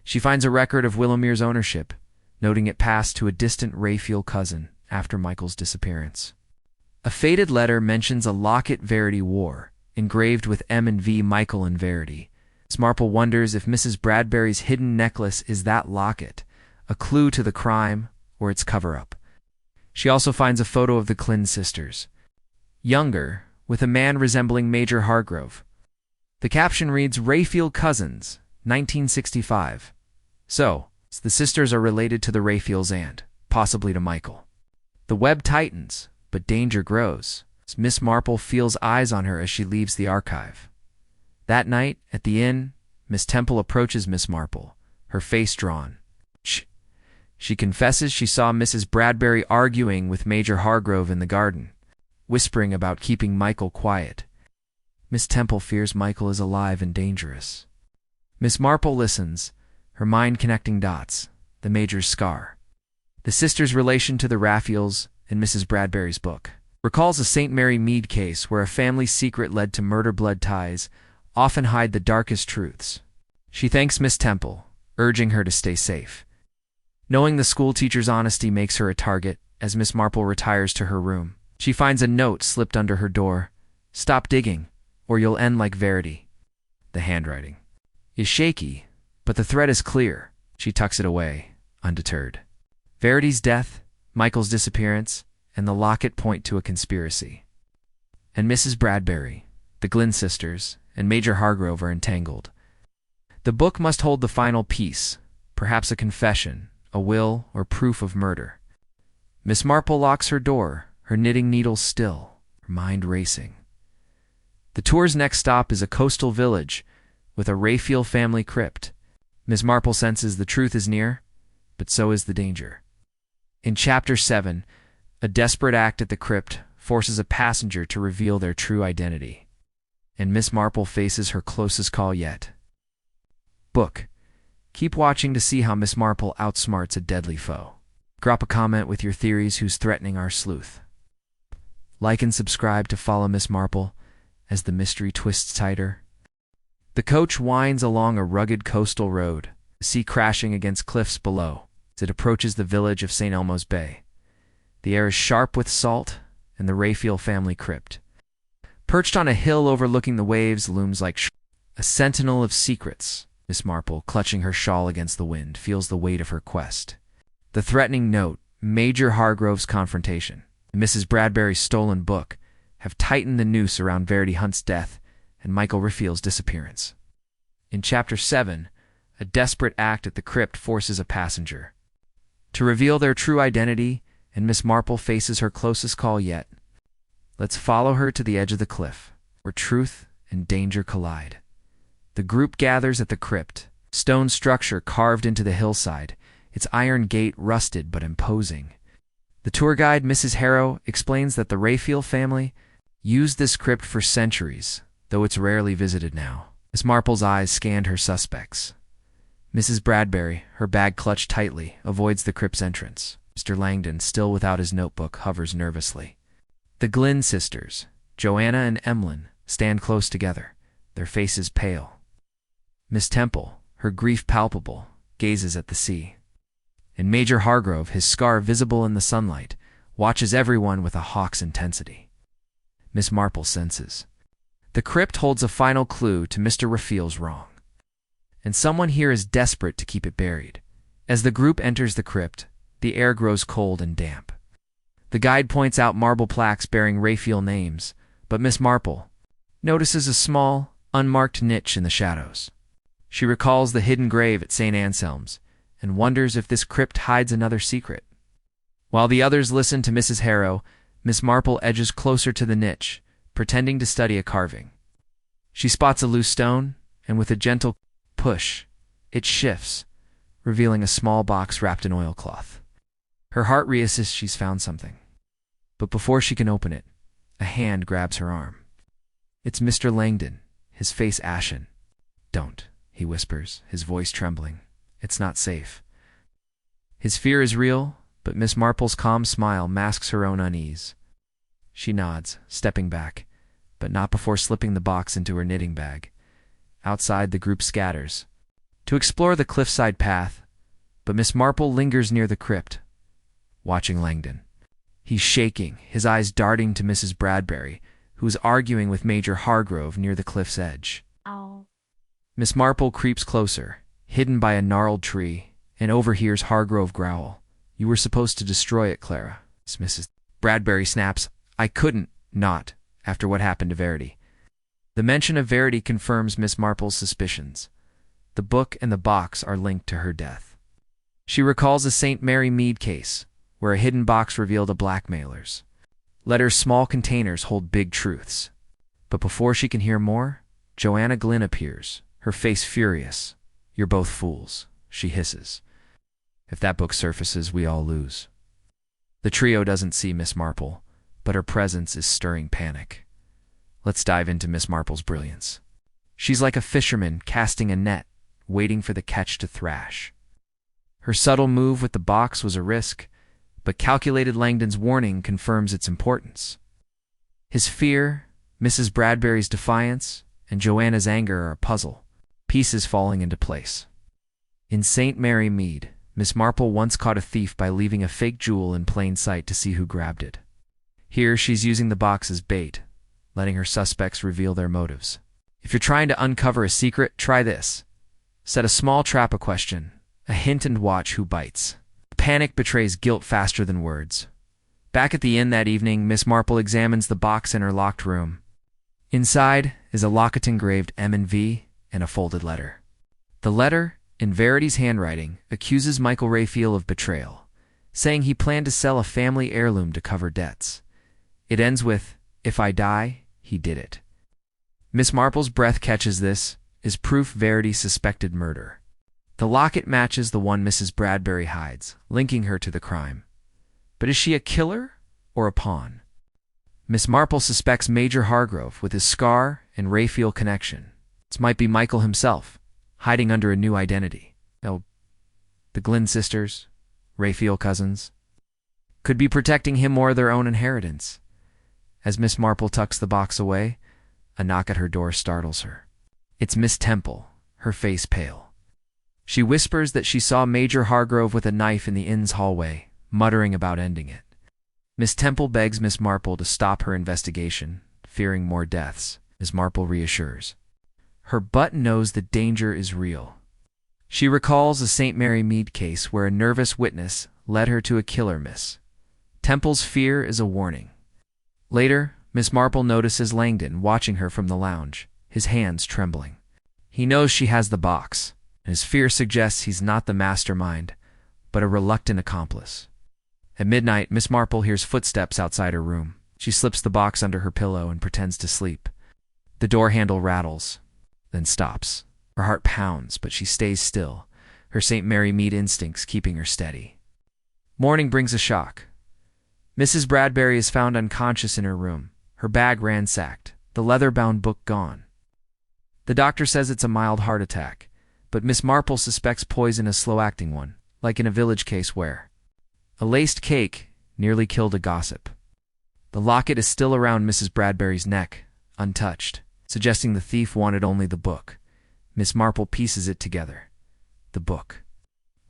She finds a record of Willomere's ownership, noting it passed to a distant Rafiel cousin after Michael's disappearance. A faded letter mentions a locket Verity wore, engraved with M and V Michael and Verity. Miss Marple wonders if Mrs. Bradbury's hidden necklace is that locket, a clue to the crime or its cover-up. She also finds a photo of the Glynn sisters, younger, with a man resembling Major Hargrove. The caption reads, Rafiel Cousins, 1965. So, the sisters are related to the Rafiels and, possibly to Michael. The web tightens, but danger grows. Miss Marple feels eyes on her as she leaves the archive. That night, at the inn, Miss Temple approaches Miss Marple, her face drawn. She confesses she saw Mrs. Bradbury arguing with Major Hargrove in the garden, whispering about keeping Michael quiet. Miss Temple fears Michael is alive and dangerous. Miss Marple listens, her mind connecting dots, the Major's scar, the sisters' relation to the Rafiels, and Mrs. Bradbury's book. Recalls a St. Mary Mead case where a family secret led to murder. Blood ties often hide the darkest truths. She thanks Miss Temple, urging her to stay safe. Knowing the schoolteacher's honesty makes her a target, as Miss Marple retires to her room. She finds a note slipped under her door. Stop digging, or you'll end like Verity. The handwriting is shaky, but the thread is clear. She tucks it away, undeterred. Verity's death, Michael's disappearance, and the locket point to a conspiracy. And Mrs. Bradbury, the Glynn sisters, and Major Hargrove are entangled. The book must hold the final piece, perhaps a confession, a will, or proof of murder. Miss Marple locks her door, her knitting needles still, her mind racing. The tour's next stop is a coastal village with a Rafiel family crypt. Miss Marple senses the truth is near, but so is the danger. In Chapter 7, a desperate act at the crypt forces a passenger to reveal their true identity. And Miss Marple faces her closest call yet. Book. Keep watching to see how Miss Marple outsmarts a deadly foe. Drop a comment with your theories who's threatening our sleuth. Like and subscribe to follow Miss Marple as the mystery twists tighter. The coach winds along a rugged coastal road, the sea crashing against cliffs below as it approaches the village of St. Elmo's Bay. The air is sharp with salt and the Rafiel family crypt. Perched on a hill overlooking the waves looms like a sentinel of secrets. Miss Marple, clutching her shawl against the wind, feels the weight of her quest. The threatening note, Major Hargrove's confrontation, and Mrs. Bradbury's stolen book have tightened the noose around Verity Hunt's death and Michael Rafiel's disappearance. In Chapter 7, a desperate act at the crypt forces a passenger to reveal their true identity, and Miss Marple faces her closest call yet. Let's follow her to the edge of the cliff, where truth and danger collide. The group gathers at the crypt, stone structure carved into the hillside, its iron gate rusted but imposing. The tour guide, Mrs. Harrow, explains that the Rafiel family used this crypt for centuries, though it's rarely visited now. Miss Marple's eyes scanned her suspects. Mrs. Bradbury, her bag clutched tightly, avoids the crypt's entrance. Mr. Langdon, still without his notebook, hovers nervously. The Glynn sisters, Joanna and Emlyn, stand close together, their faces pale. Miss Temple, her grief palpable, gazes at the sea. And Major Hargrove, his scar visible in the sunlight, watches everyone with a hawk's intensity. Miss Marple senses. The crypt holds a final clue to Mr. Rafiel's wrong. And someone here is desperate to keep it buried. As the group enters the crypt, the air grows cold and damp. The guide points out marble plaques bearing Rafiel names, but Miss Marple notices a small, unmarked niche in the shadows. She recalls the hidden grave at St. Anselm's and wonders if this crypt hides another secret. While the others listen to Mrs. Harrow, Miss Marple edges closer to the niche, pretending to study a carving. She spots a loose stone, and with a gentle push, it shifts, revealing a small box wrapped in oilcloth. Her heart reassists she's found something. But before she can open it, a hand grabs her arm. It's Mr. Langdon, his face ashen. Don't, he whispers, his voice trembling. It's not safe. His fear is real, but but Miss Marple's calm smile masks her own unease. She nods, stepping back, but not before slipping the box into her knitting bag. Outside, the group scatters to explore the cliffside path, but Miss Marple lingers near the crypt, watching Langdon. He's shaking, his eyes darting to Mrs. Bradbury, who is arguing with Major Hargrove near the cliff's edge. Oh. Miss Marple creeps closer, hidden by a gnarled tree, and overhears Hargrove growl. "You were supposed to destroy it, Clara." Mrs. Bradbury snaps, "I couldn't, not, after what happened to Verity." The mention of Verity confirms Miss Marple's suspicions. The book and the box are linked to her death. She recalls a St. Mary Mead case, where a hidden box revealed a blackmailer's. Letters' small containers hold big truths. But before she can hear more, Joanna Glynn appears, her face furious. "You're both fools," she hisses. "If that book surfaces, we all lose." The trio doesn't see Miss Marple, but her presence is stirring panic. Let's dive into Miss Marple's brilliance. She's like a fisherman casting a net, waiting for the catch to thrash. Her subtle move with the box was a risk, but calculated Langdon's warning confirms its importance. His fear, Mrs. Bradbury's defiance, and Joanna's anger are a puzzle, pieces falling into place. In St. Mary Mead, Miss Marple once caught a thief by leaving a fake jewel in plain sight to see who grabbed it. Here, she's using the box as bait, letting her suspects reveal their motives. If you're trying to uncover a secret, try this. Set a small trap, a question, a hint, and watch who bites. Panic betrays guilt faster than words. Back at the inn that evening, Miss Marple examines the box in her locked room. Inside is a locket engraved M and V and a folded letter. The letter, in Verity's handwriting, accuses Michael Rafiel of betrayal, saying he planned to sell a family heirloom to cover debts. It ends with, "If I die, he did it." Miss Marple's breath catches this, is proof Verity suspected murder. The locket matches the one Mrs. Bradbury hides, linking her to the crime. But is she a killer or a pawn? Miss Marple suspects Major Hargrove with his scar and Rafiel connection. This might be Michael himself, hiding under a new identity. Oh, the Glynn sisters, Rafiel cousins, could be protecting him or their own inheritance. As Miss Marple tucks the box away, a knock at her door startles her. It's Miss Temple, her face pale. She whispers that she saw Major Hargrove with a knife in the inn's hallway, muttering about ending it. Miss Temple begs Miss Marple to stop her investigation, fearing more deaths, as Marple reassures. Her butt knows the danger is real. She recalls a St. Mary Mead case where a nervous witness led her to a killer. Miss Temple's fear is a warning. Later, Miss Marple notices Langdon watching her from the lounge, his hands trembling. He knows she has the box, and his fear suggests he's not the mastermind, but a reluctant accomplice. At midnight, Miss Marple hears footsteps outside her room. She slips the box under her pillow and pretends to sleep. The door handle rattles, then stops. Her heart pounds, but she stays still, her St. Mary Mead instincts keeping her steady. Morning brings a shock. Mrs. Bradbury is found unconscious in her room, her bag ransacked, the leather-bound book gone. The doctor says it's a mild heart attack, but Miss Marple suspects poison, a slow-acting one, like in a village case where a laced cake nearly killed a gossip. The locket is still around Mrs. Bradbury's neck, untouched, suggesting the thief wanted only the book. Miss Marple pieces it together. The book,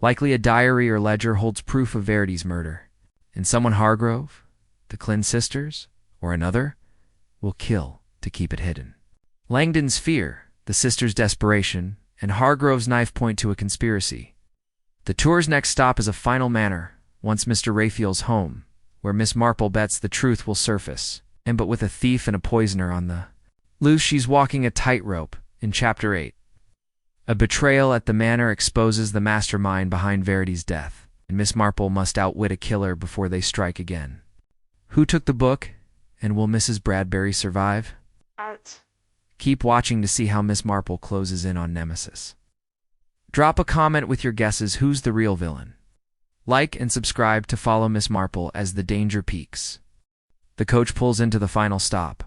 likely a diary or ledger, holds proof of Verity's murder. And someone Hargrove, the Glynn sisters, or another, will kill to keep it hidden. Langdon's fear, the sisters' desperation, and Hargrove's knife point to a conspiracy. The tour's next stop is a final manor, once Mr. Rafiel's home, where Miss Marple bets the truth will surface, and but with a thief and a poisoner on the loose, she's walking a tightrope in Chapter 8. A betrayal at the manor exposes the mastermind behind Verity's death, and Miss Marple must outwit a killer before they strike again. Who took the book, and will Mrs. Bradbury survive? Keep watching to see how Miss Marple closes in on Nemesis. Drop a comment with your guesses. Who's the real villain? Like and subscribe to follow Miss Marple as the danger peaks. The coach pulls into the final stop,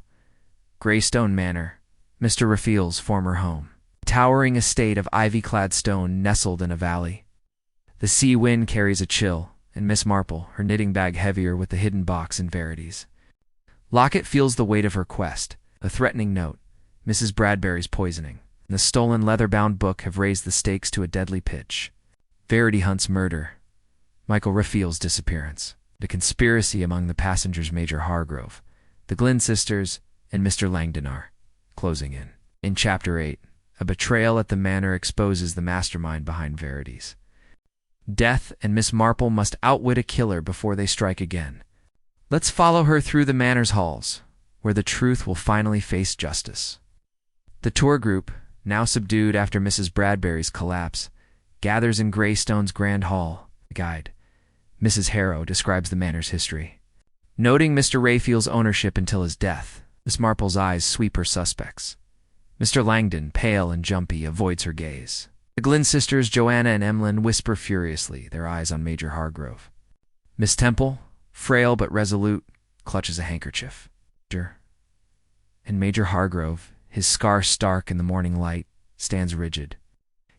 Greystone Manor, Mr. Rafiel's former home. A towering estate of ivy-clad stone nestled in a valley. The sea wind carries a chill, and Miss Marple, her knitting bag heavier with the hidden box and Verity's. Locket feels the weight of her quest, a threatening note, Mrs. Bradbury's poisoning, and the stolen leather-bound book have raised the stakes to a deadly pitch. Verity hunts murder, Michael Rafiel's disappearance, the conspiracy among the passengers Major Hargrove, the Glynn sisters, and Mr. Langdon are closing in. In Chapter 8, a betrayal at the manor exposes the mastermind behind Verity's death, and Miss Marple must outwit a killer before they strike again. Let's follow her through the manor's halls, where the truth will finally face justice. The tour group, now subdued after Mrs. Bradbury's collapse, gathers in Greystone's Grand Hall. The guide, Mrs. Harrow, describes the manor's history. Noting Mr. Rafiel's ownership until his death, Miss Marple's eyes sweep her suspects. Mr. Langdon, pale and jumpy, avoids her gaze. The Glynn sisters, Joanna and Emlyn, whisper furiously, their eyes on Major Hargrove. Miss Temple, frail but resolute, clutches a handkerchief. And Major Hargrove, his scar stark in the morning light, stands rigid,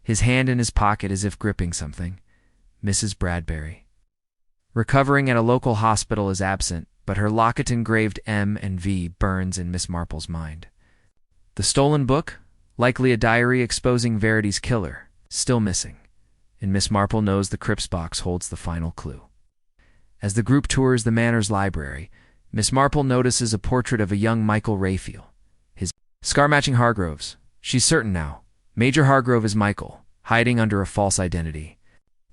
his hand in his pocket as if gripping something. Mrs. Bradbury, recovering at a local hospital, is absent, but her locket-engraved M and V burns in Miss Marple's mind. The stolen book, likely a diary exposing Verity's killer, still missing, and Miss Marple knows the crypt's box holds the final clue. As the group tours the manor's library, Miss Marple notices a portrait of a young Michael Rafiel, his scar-matching Hargrove's. She's certain now. Major Hargrove is Michael, hiding under a false identity.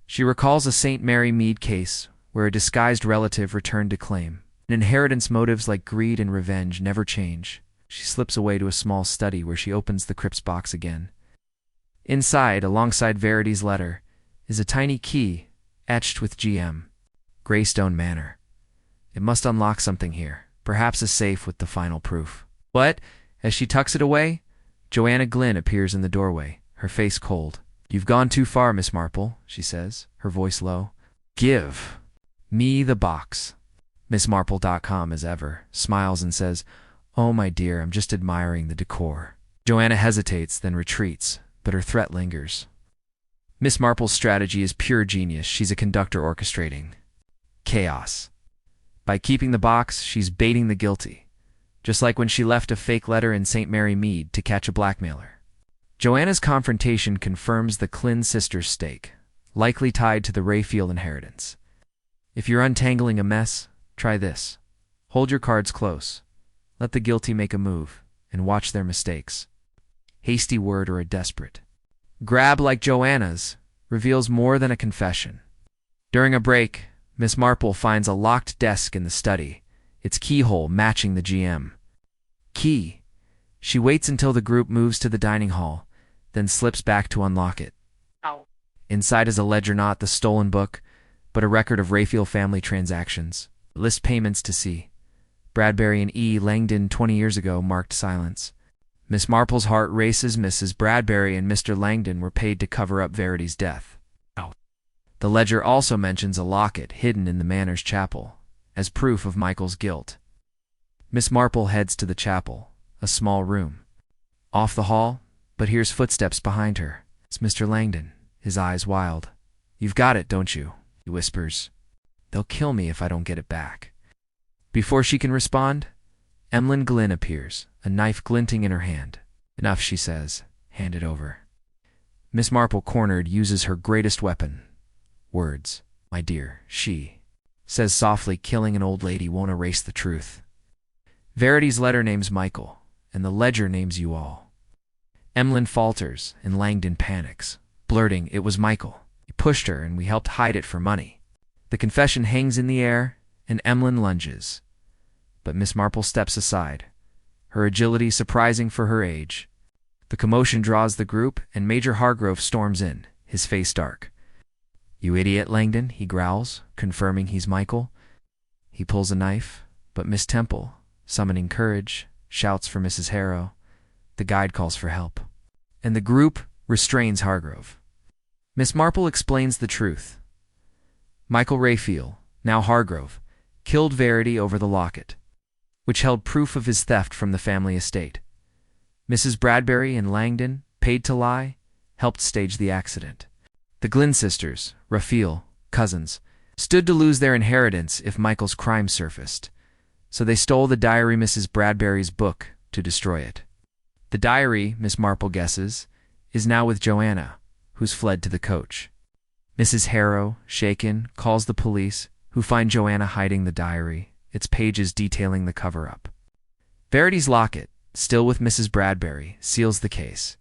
She recalls a St. Mary Mead case where a disguised relative returned to claim. Inheritance motives like greed and revenge never change. She slips away to a small study where she opens the crypt's box again. Inside, alongside Verity's letter, is a tiny key etched with GM. Greystone Manor. It must unlock something here, perhaps a safe with the final proof. But, as she tucks it away, Joanna Glynn appears in the doorway, her face cold. You've gone too far, Miss Marple, she says, her voice low. Give me the box. MissMarple.com, as ever, smiles and says, Oh, my dear, I'm just admiring the decor. Joanna hesitates, then retreats, but her threat lingers. Miss Marple's strategy is pure genius. She's a conductor orchestrating chaos. By keeping the box, she's baiting the guilty, just like when she left a fake letter in St. Mary Mead to catch a blackmailer. Joanna's confrontation confirms the Glynn sisters' stake, likely tied to the Rafiel inheritance. If you're untangling a mess, try this. Hold your cards close. Let the guilty make a move, and watch their mistakes. Hasty word or a desperate grab like Joanna's reveals more than a confession. During a break, Miss Marple finds a locked desk in the study, its keyhole matching the GM key. She waits until the group moves to the dining hall, then slips back to unlock it. Ow. Inside is a ledger, not the stolen book, but a record of Rafiel family transactions. List payments to see. Bradbury and E. Langdon 20 years ago marked silence. Miss Marple's heart races. Mrs. Bradbury and Mr. Langdon were paid to cover up Verity's death. Ow. The ledger also mentions a locket hidden in the manor's chapel, as proof of Michael's guilt. Miss Marple heads to the chapel, a small room. Off the hall, but hears footsteps behind her. It's Mr. Langdon, his eyes wild. You've got it, don't you? He whispers. They'll kill me if I don't get it back. Before she can respond, Emlyn Glynn appears, a knife glinting in her hand. Enough, she says. Hand it over. Miss Marple, cornered, uses her greatest weapon. Words. My dear, she says softly, killing an old lady won't erase the truth. Verity's letter names Michael, and the ledger names you all. Emlyn falters, and Langdon panics, blurting, It was Michael. He pushed her, and we helped hide it for money. The confession hangs in the air, and Emlyn lunges. But Miss Marple steps aside, her agility surprising for her age. The commotion draws the group, and Major Hargrove storms in, his face dark. You idiot, Langdon, he growls, confirming he's Michael. He pulls a knife, but Miss Temple, summoning courage, shouts for Mrs. Harrow. The guide calls for help, and the group restrains Hargrove. Miss Marple explains the truth. Michael Rafiel, now Hargrove, killed Verity over the locket, which held proof of his theft from the family estate. Mrs. Bradbury and Langdon, paid to lie, helped stage the accident. The Glynn sisters, Rafiel, cousins, stood to lose their inheritance if Michael's crime surfaced, so they stole the diary Mrs. Bradbury's book to destroy it. The diary, Miss Marple guesses, is now with Joanna, who's fled to the coach. Mrs. Harrow, shaken, calls the police, who find Joanna hiding the diary, its pages detailing the cover-up. Verity's locket, still with Mrs. Bradbury, seals the case.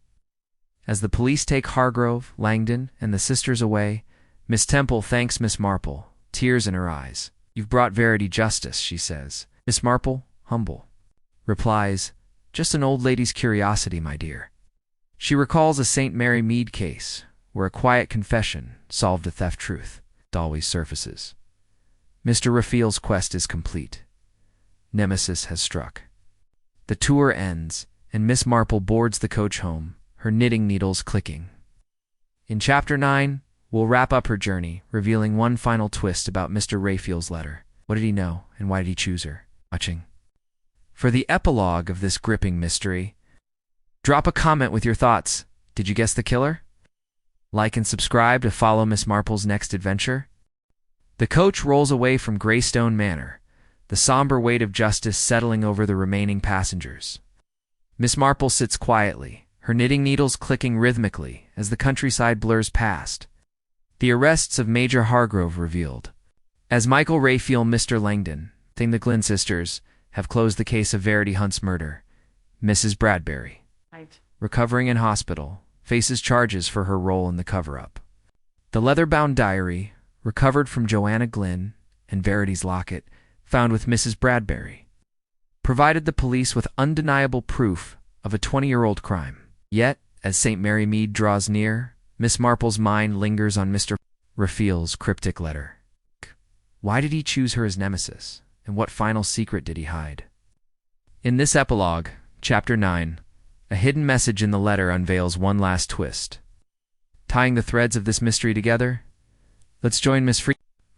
As the police take Hargrove, Langdon, and the sisters away, Miss Temple thanks Miss Marple, tears in her eyes. "You've brought Verity justice," she says. Miss Marple, humble, replies, "Just an old lady's curiosity, my dear." She recalls a St. Mary Mead case, where a quiet confession solved a theft truth. It always surfaces. Mr. Rafiel's quest is complete. Nemesis has struck. The tour ends, and Miss Marple boards the coach home, her knitting needles clicking. In Chapter 9, we'll wrap up her journey, revealing one final twist about Mr. Rafiel's letter. What did he know, and why did he choose her? Watching. For the epilogue of this gripping mystery, drop a comment with your thoughts. Did you guess the killer? Like and subscribe to follow Miss Marple's next adventure. The coach rolls away from Greystone Manor, the somber weight of justice settling over the remaining passengers. Miss Marple sits quietly, her knitting needles clicking rhythmically as the countryside blurs past. The arrests of Major Hargrove revealed. As Michael Rafiel and Mr. Langdon, the Glynn sisters, have closed the case of Verity Hunt's murder, Mrs. Bradbury, recovering in hospital, faces charges for her role in the cover-up. The leather-bound diary, recovered from Joanna Glynn, and Verity's locket, found with Mrs. Bradbury, provided the police with undeniable proof of a 20-year-old crime. Yet, as St. Mary Mead draws near, Miss Marple's mind lingers on Mr. Rafiel's cryptic letter. Why did he choose her as Nemesis, and what final secret did he hide? In this epilogue, Chapter 9, a hidden message in the letter unveils one last twist. Tying the threads of this mystery together, let's join Miss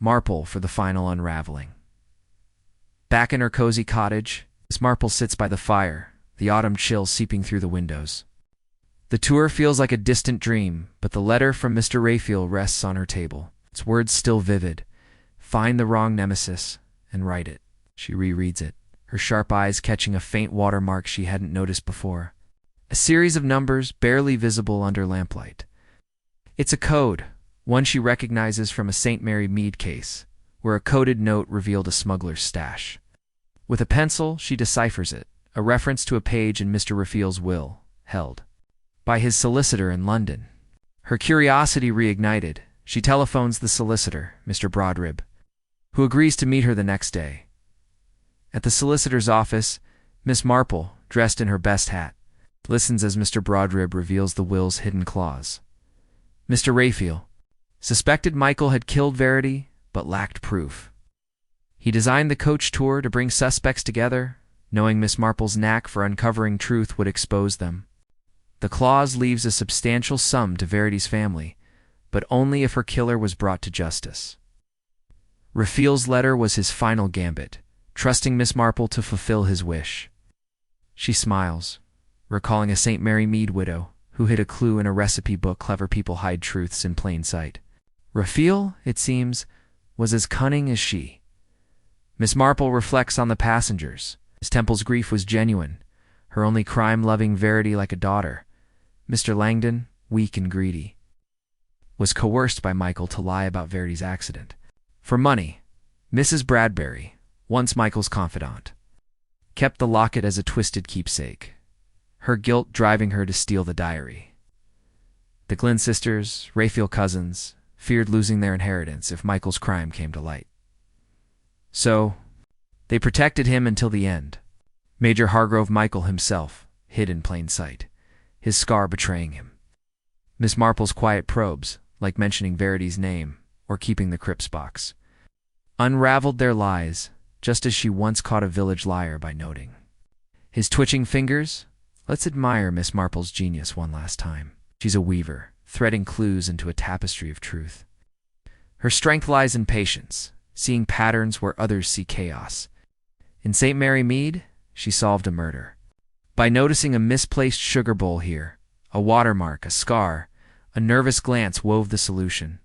Marple for the final unraveling. Back in her cozy cottage, Miss Marple sits by the fire, the autumn chill seeping through the windows. The tour feels like a distant dream, but the letter from Mr. Rafiel rests on her table, its words still vivid. Find the wrong Nemesis and write it. She rereads it, her sharp eyes catching a faint watermark she hadn't noticed before. A series of numbers barely visible under lamplight. It's a code, one she recognizes from a St. Mary Mead case, where a coded note revealed a smuggler's stash. With a pencil, she deciphers it, a reference to a page in Mr. Rafiel's will, held by his solicitor in London. Her curiosity reignited, she telephones the solicitor, Mr. Broadrib, who agrees to meet her the next day. At the solicitor's office, Miss Marple, dressed in her best hat, listens as Mr. Broadrib reveals the will's hidden clause. Mr. Rafiel suspected Michael had killed Verity, but lacked proof. He designed the coach tour to bring suspects together, knowing Miss Marple's knack for uncovering truth would expose them. The clause leaves a substantial sum to Verity's family, but only if her killer was brought to justice. Rafiel's letter was his final gambit, trusting Miss Marple to fulfill his wish. She smiles, recalling a St. Mary Mead widow who hid a clue in a recipe book. Clever people hide truths in plain sight. Rafiel, it seems, was as cunning as she. Miss Marple reflects on the passengers. Miss Temple's grief was genuine, her only crime loving Verity like a daughter. Mr. Langdon, weak and greedy, was coerced by Michael to lie about Verity's accident. For money, Mrs. Bradbury, once Michael's confidant, kept the locket as a twisted keepsake, her guilt driving her to steal the diary. The Glynn sisters, Rafiel cousins, feared losing their inheritance if Michael's crime came to light. So, they protected him until the end. Major Hargrove Michael himself, hid in plain sight, his scar betraying him. Miss Marple's quiet probes, like mentioning Verity's name or keeping the crypts box, unraveled their lies, just as she once caught a village liar by noting his twitching fingers. Let's admire Miss Marple's genius one last time. She's a weaver, threading clues into a tapestry of truth. Her strength lies in patience, seeing patterns where others see chaos. In St. Mary Mead, she solved a murder. By noticing a misplaced sugar bowl here, a watermark, a scar, a nervous glance wove the solution.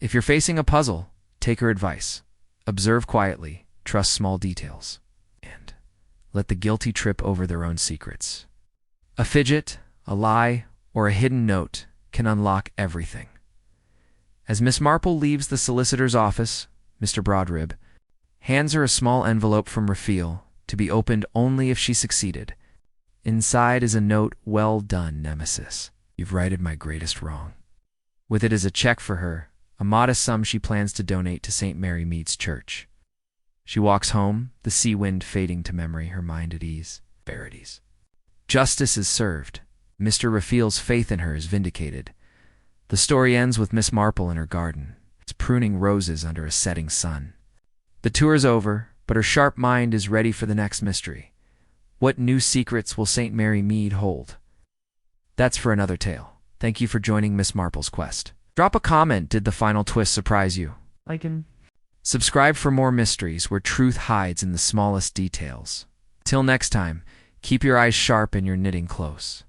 If you're facing a puzzle, Take her advice. Observe quietly, trust small details, and let the guilty trip over their own secrets. A fidget, a lie, or a hidden note can unlock everything. As Miss Marple leaves the solicitor's office, Mr. Broadrib hands her a small envelope from Rafiel to be opened only if she succeeded. Inside is a note, "Well done, Nemesis. You've righted my greatest wrong." With it is a check for her, a modest sum she plans to donate to St. Mary Mead's church. She walks home, the sea wind fading to memory, her mind at ease. Verity's justice is served. Mr. Rafiel's faith in her is vindicated. The story ends with Miss Marple in her garden, pruning roses under a setting sun. The tour is over, but her sharp mind is ready for the next mystery. What new secrets will St. Mary Mead hold? That's for another tale. Thank you for joining Miss Marple's quest. Drop a comment. Did the final twist surprise you? Subscribe for more mysteries where truth hides in the smallest details. Till next time, keep your eyes sharp and your knitting close.